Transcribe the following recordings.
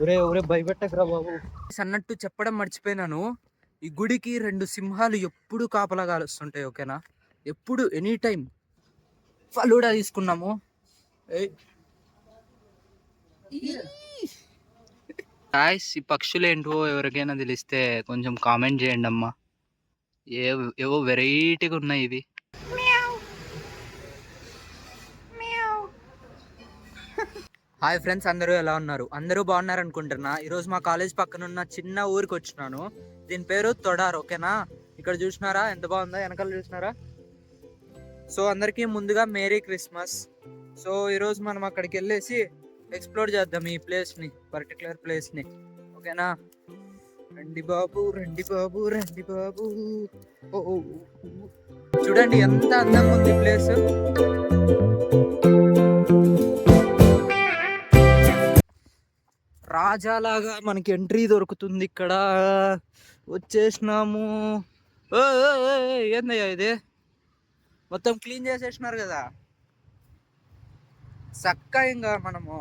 ఒరే ఒరే భయపెట్టకురా బాబు అన్నట్టు చెప్పడం మర్చిపోయినాను. ఈ గుడికి 2 సింహాలు ఎప్పుడు కాపలా కాలుస్తుంటాయి. ఓకేనా, ఎప్పుడు ఎనీ టైం. ఫలూడా తీసుకున్నాము. గాయ్స్, ఈ పక్షులు ఏంటో ఎవరికైనా తెలిస్తే కొంచెం కామెంట్ చేయండి అమ్మా. ఏవో వెరైటీగా ఉన్నాయి ఇవి. హాయ్ ఫ్రెండ్స్, అందరూ ఎలా ఉన్నారు? అందరూ బాగున్నారు అనుకుంటున్నా. ఈరోజు మా కాలేజ్ పక్కన ఉన్న చిన్న ఊరికి వచ్చినాను. దీని పేరు తొడార్. ఓకేనా, ఇక్కడ చూసినారా ఎంత బాగుందో, వెనకాల చూసినారా? సో అందరికీ ముందుగా మేరీ క్రిస్మస్. సో ఈరోజు మనం అక్కడికి వెళ్ళేసి ఎక్స్ప్లోర్ చేద్దాం ఈ ప్లేస్ని, పర్టికులర్ ప్లేస్ని. ఓకేనా, రండి బాబు రండి బాబు రండి బాబు. ఓ చూడండి ఎంత అందంగా ఉంది ప్లేస్. రాజాలాగా మనకి ఎంట్రీ దొరుకుతుంది ఇక్కడ. వచ్చేసినాము. ఏందయ్యా ఇది, మొత్తం క్లీన్ చేసేసినారు కదా. చక్కగా ఇంకా మనము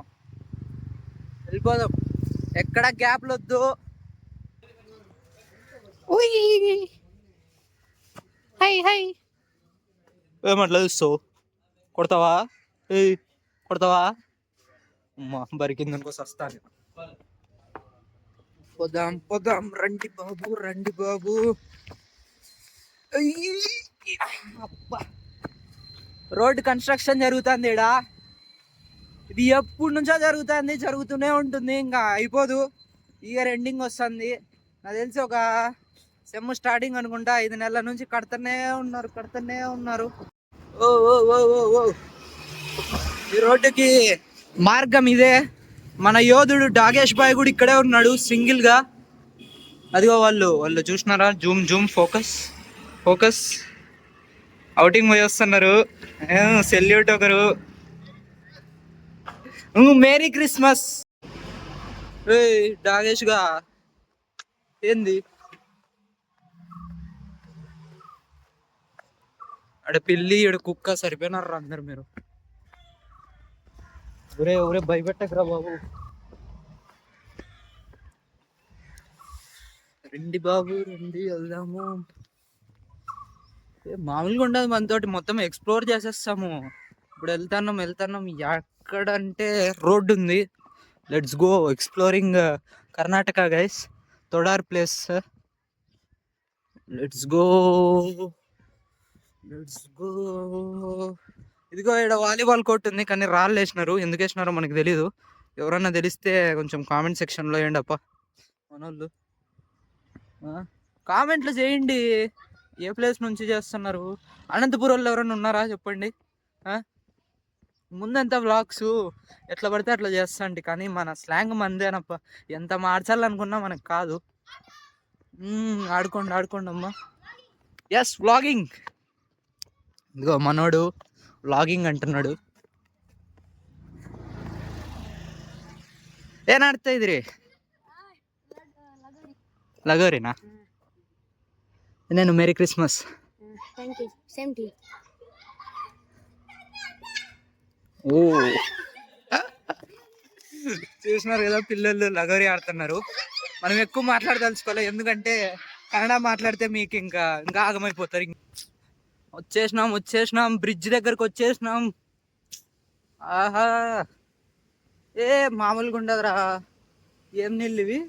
వెళ్ళిపోదాం, ఎక్కడ గ్యాప్లు వద్దు. ఏమట్లా చూస్తావు? కొడతావా? కొడతావా? అమ్మా బరికిందనుకో వస్తాను. పోదాం పోదాం, రండి బాబు రండి బాబు. రోడ్ కన్స్ట్రక్షన్ జరుగుతుంది ఈడ. ఇది ఎప్పటి నుంచో జరుగుతుంది, జరుగుతూనే ఉంటుంది, ఇంకా అయిపోదు. ఇయర్ ఎండింగ్ వస్తుంది. నాకు తెలిసి ఒక సెమ్ స్టార్టింగ్ అనుకుంటా. 5 నెలల నుంచి కడుతూనే ఉన్నారు. ఓ ఓ ఓ ఓ ఓ ఈ రోడ్డుకి మార్గం ఇదే. మన యోధుడు డాగేష్ బాయ్ కూడా ఇక్కడే ఉన్నాడు సింగిల్ గా. అదిగో వాళ్ళు చూసినారా? జూమ్ ఫోకస్ అవుటింగ్ పోయి వస్తున్నారు. సెల్యూట్ ఒకరు. Merry Christmas. డాగేష్ గా ఏంది అక్కడ పిల్లి, ఇక్కడ కుక్క సరిపోయినారు అందరు మీరు. ఒరే ఒరే భయపెట్టకురా బాబు. రండి బాబు రండి, వెళ్దాము. మామూలుగా ఉండదు మనతోటి, మొత్తం ఎక్స్ప్లోర్ చేసేస్తాము. ఇప్పుడు వెళ్తున్నాం. ఎక్కడంటే రోడ్డు ఉంది. Let's go exploring Karnataka guys. Thodar place. Let's go. ఇదిగో ఇక్కడ వాలీబాల్ కోర్ట్ ఉంది, కానీ రాళ్ళు వేసినారు. ఎందుకు వేసినారో మనకు తెలీదు. ఎవరన్నా తెలిస్తే కొంచెం కామెంట్ సెక్షన్లో వేయండి అప్ప. మనోళ్ళు కామెంట్లు చేయండి. ఏ ప్లేస్ నుంచి చేస్తున్నారు? అనంతపురంలో ఎవరైనా ఉన్నారా చెప్పండి. ముందంతా వ్లాగ్స్ ఎట్లా పడితే అట్లా చేస్తాండి, కానీ మన స్లాంగ్ మందేనప్ప. ఎంత మార్చాలనుకున్నా మనకు కాదు. ఆడుకోండి అమ్మా. Yes, vlogging. ఇదిగో మనోడు వ్లాగింగ్ అంటున్నాడు. ఏం ఆడుతా ఇది? లగోరీనా? నేను మేరీ క్రిస్మస్. ఓ చూసినారు కదా, పిల్లలు లగోరీ ఆడుతున్నారు. మనం ఎక్కువ మాట్లాడదలుచుకోవాలి, ఎందుకంటే కన్నడ మాట్లాడితే మీకు ఇంకా ఆగమైపోతారు. వచ్చేసినాం బ్రిడ్జ్ దగ్గరకు వచ్చేసినాం. ఆహా, మామూలుగా ఉండదురా. ఏం నీళ్ళు ఇవి?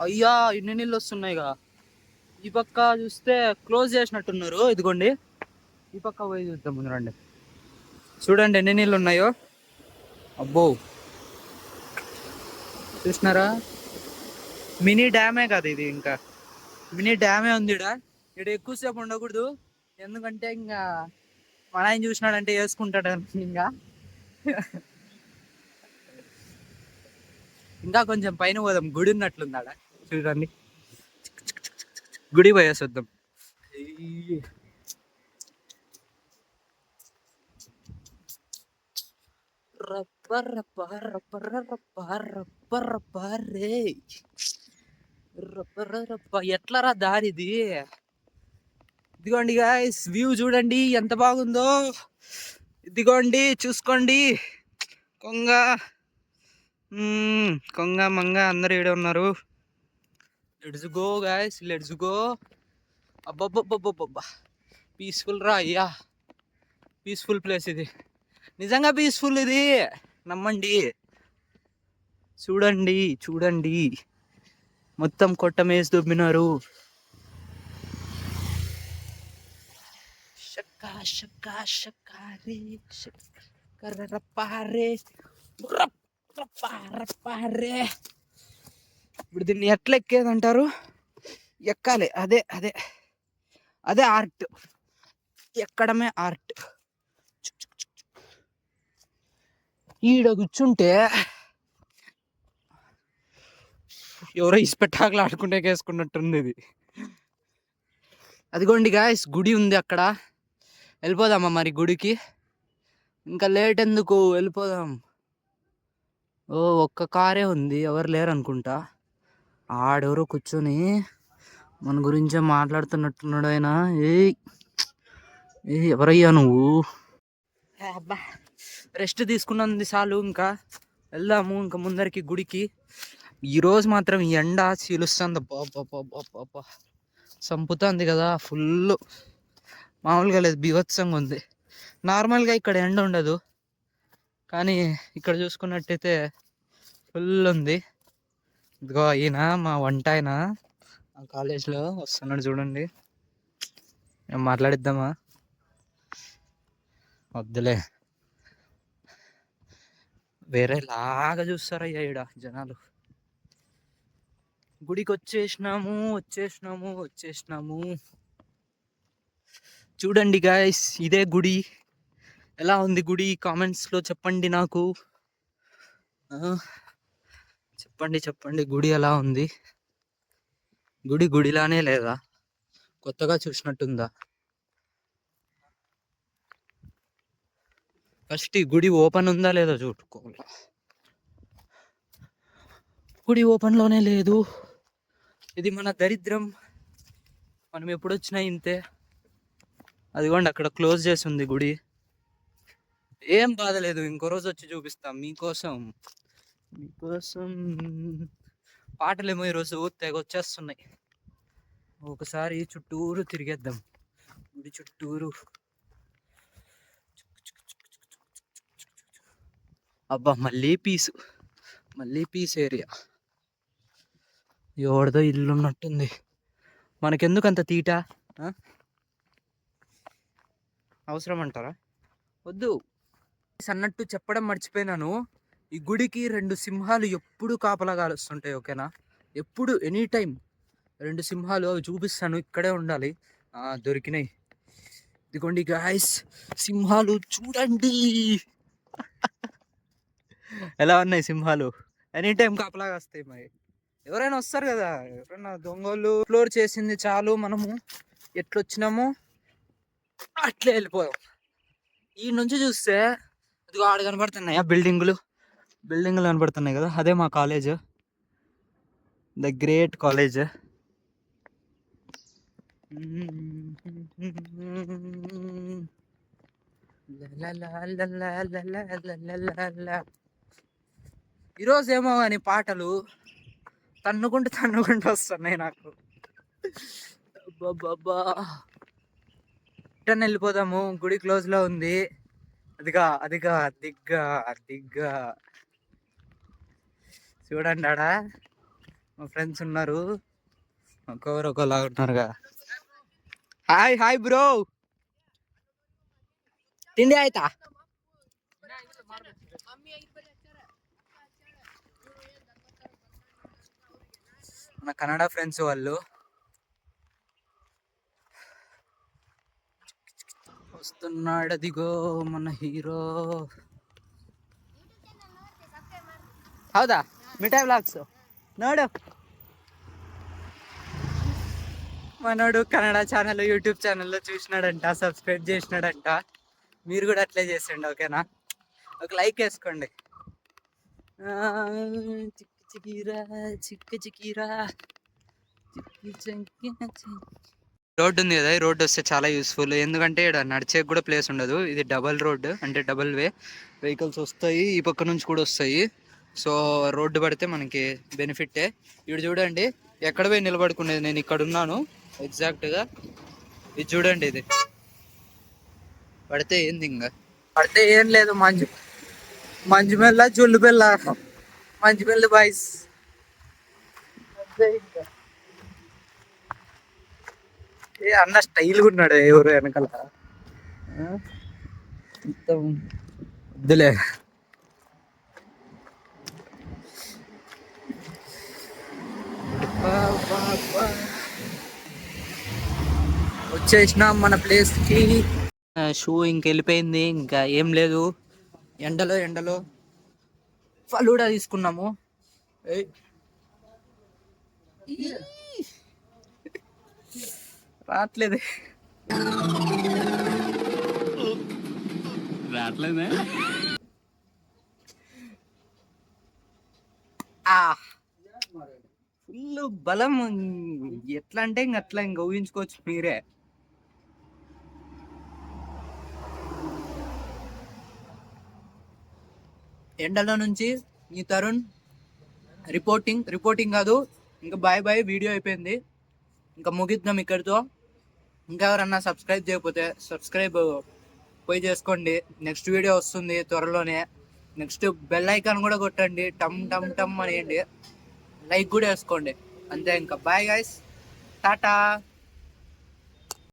అయ్యా, ఇన్ని నీళ్ళు వస్తున్నాయిగా. ఈ పక్క చూస్తే క్లోజ్ చేసినట్టున్నారు. ఇదిగోండి, ఈ పక్క పోయి చూద్దాం. ముందు రండి, చూడండి ఎన్ని నీళ్ళు ఉన్నాయో. అబ్బో, చూసినారా? మినీ డ్యామే కాదు ఇది, ఇంకా మినీ డ్యామే ఉంది ఇక్కడ ఎక్కువసేపు ఉండకూడదు, ఎందుకంటే ఇంకా మన ఆయన చూసినాడంటే వేసుకుంటాడు. ఇంకా కొంచెం పైన పోదాం. గుడి ఉన్నట్లుందాడ, చూడండి. గుడి పోయేసి వద్దాం. ఎట్లరా దారిది? ఇదిగోండి గాయ్స్, వ్యూ చూడండి ఎంత బాగుందో. ఇదిగోండి చూసుకోండి. కొంగ కొంగ మంగ అందరు ఈడే ఉన్నారు. Let's go guys, let's go. అబ్బబ్బబ్బబ్బబ్బా, పీస్ఫుల్ రా అయ్యా, పీస్ఫుల్ ప్లేస్ ఇది, నిజంగా పీస్ఫుల్ ఇది, నమ్మండి. చూడండి చూడండి, మొత్తం కొట్టమేసి దుబ్బినారు. షక్కా షక్కా షక్కారే షక్కరపారే రప్పారే. ఇప్పుడు దీన్ని ఎట్లా ఎక్కేదంటారు? ఎక్కాలి, అదే అదే అదే ఆర్ట్, ఎక్కడమే ఆర్ట్. ఈడ కూర్చుంటే ఎవరో ఇస్పెట్టాకులు ఆడుకుంటే వేసుకున్నట్టుంది ఇది. అదిగోండి గాయస్, గుడి ఉంది అక్కడ. వెళ్ళిపోదామా మరి గుడికి? ఇంకా లేట్ ఎందుకు, వెళ్ళిపోదాం. ఒక్క కారే ఉంది, ఎవరు లేరు అనుకుంటా. ఆడెవరో కూర్చొని మన గురించే మాట్లాడుతున్నట్టున్నాడు ఆయన. ఎవరయ్యా నువ్వు? అబ్బా, రెస్ట్ తీసుకున్నది చాలు, ఇంకా వెళ్దాము ఇంకా ముందరికి గుడికి. ఈరోజు మాత్రం ఎండ చీలుస్తుంది, బాబా చంపుతుంది కదా, ఫుల్ మామూలుగా లేదు, బీభత్సంగా ఉంది. నార్మల్గా ఇక్కడ ఎండ ఉండదు, కానీ ఇక్కడ చూసుకున్నట్టయితే ఫుల్ ఉంది. ఇదిగో ఈయన మా వంట ఆయన కాలేజ్లో వస్తున్నాడు చూడండి. మాట్లాడిద్దామా? వద్దులే, వేరేలాగా చూస్తారయ్యా ఈడ జనాలు. గుడికి వచ్చేసినాము. చూడండి గాయస్, ఇదే గుడి. ఎలా ఉంది గుడి? కామెంట్స్లో చెప్పండి నాకు. చెప్పండి గుడి ఎలా ఉంది? గుడిలానే లేదా, కొత్తగా చూసినట్టుందా? ఫస్ట్ ఈ గుడి ఓపెన్ ఉందా లేదా చూసుకోవాలి. గుడి ఓపెన్లోనే లేదు. ఇది మన దరిద్రం, మనం ఎప్పుడు వచ్చినా ఇంతే. అదిగోండి అక్కడ క్లోజ్ చేసి ఉంది గుడి. ఏం బాధ లేదు, ఇంకో రోజు వచ్చి చూపిస్తాం మీకోసం. పాటలేమో ఈరోజు తెగ వచ్చేస్తున్నాయి. ఒకసారి చుట్టూరు తిరిగేద్దాం, గుడి చుట్టూరు. అబ్బా, మళ్ళీ పీస్ ఏరియా. ఎవరిదో ఇల్లు ఉన్నట్టుంది, మనకెందుకు అంత తీట? అవసరం అంటారా? వద్దు. అన్నట్టు చెప్పడం మర్చిపోయినాను, ఈ గుడికి 2 సింహాలు ఎప్పుడు కాపలా కాలుస్తుంటాయి, ఓకేనా? ఎప్పుడు, ఎనీ టైం 2 సింహాలు, అవి చూపిస్తాను, ఇక్కడే ఉండాలి. దొరికినాయి. ఇదిగోండి గాయస్, సింహాలు చూడండి ఎలా ఉన్నాయి సింహాలు. ఎనీ టైం కాపలాగా వస్తాయి. మరి ఎవరైనా వస్తారు కదా, ఎవరైనా దొంగలు. ఫ్లోర్ చేసింది చాలు, మనము ఎట్లొచ్చినామో అట్లే వెళ్ళిపోయాం. ఈ నుంచి చూస్తే ఇదిగో ఆడ కనబడుతున్నాయా బిల్డింగులు కనబడుతున్నాయి కదా, అదే మా కాలేజ్, ద గ్రేట్ కాలేజ్. ఈరోజు ఏమో కానీ పాటలు తన్నుకుంటూ వస్తున్నాయి నాకు. బాబా, రిటర్న్ వెళ్ళిపోదాము, గుడి క్లోజ్ లో ఉంది. అదిగా దిగ్గా చూడండి, ఆడ మా ఫ్రెండ్స్ ఉన్నారు, ఒకలా ఉన్నారుగా. హాయ్ బ్రో, తిండి ఆಯ್ತಾ? మన కన్నడ ఫ్రెండ్స్ వాళ్ళు వస్తున్నాడు. అదిగో మన హీరో. హౌదా? మిఠాయి బ్లాగ్స్ నోడు, మనోడు కన్నడ ఛానల్, యూట్యూబ్ ఛానల్లో చూసినాడంట, సబ్స్క్రైబ్ చేసినాడంట. మీరు కూడా అట్లే చేసేయండి, ఓకేనా? ఒక లైక్ వేసుకోండి. రోడ్డు ఉంది కదా, ఈ రోడ్డు వస్తే చాలా యూస్ఫుల్, ఎందుకంటే ఇక్కడ నడిచే కూడా ప్లేస్ ఉండదు. ఇది డబల్ రోడ్డు, అంటే డబల్ వే, వెహికల్స్ వస్తాయి, ఈ పక్క నుంచి కూడా వస్తాయి. సో రోడ్డు పడితే మనకి బెనిఫిటే. ఇప్పుడు చూడండి ఎక్కడ పోయి నిలబడుకునేది, నేను ఇక్కడ ఉన్నాను ఎగ్జాక్ట్గా. ఇది చూడండి, ఇది పడితే ఏంది, ఇంకా పడితే ఏం లేదు. మంచు మంచు మెల్ల జుల్లు పిల్ల, మంచు పిల్ల బాయ్స్. ఏ అన్న స్టైల్గా ఉన్నాడు ఎవరు వెనకాల. మొత్తం వద్దులే. వచ్చేసినాం మన ప్లేస్కి. షూ ఇంకెళ్ళిపోయింది, ఇంకా ఏం లేదు. ఎండలో ఎండలో ఫలూడా తీసుకున్నాము. రావట్లేదే రావట్లేదే. ఫుల్ బలం. ఎట్లా అంటే ఇంక అట్లా ఇంక ఊహించుకోవచ్చు మీరే. ఎండలో నుంచి ఈ తరుణ్ రిపోర్టింగ్ కాదు, ఇంకా బాయ్ బాయ్. వీడియో అయిపోయింది, ఇంకా ముగిద్దాం ఇక్కడితో. ఇంకా ఎవరన్నా సబ్స్క్రైబ్ చేయకపోతే సబ్స్క్రైబ్ పోయి చేసుకోండి. నెక్స్ట్ వీడియో వస్తుంది త్వరలోనే. నెక్స్ట్ బెల్ ఐకాన్ కూడా కొట్టండి, టమ్ టమ్ టమ్ అనేయండి. లైక్ కూడా వేసుకోండి. అంతే, ఇంకా బాయ్ గైస్, టాటా.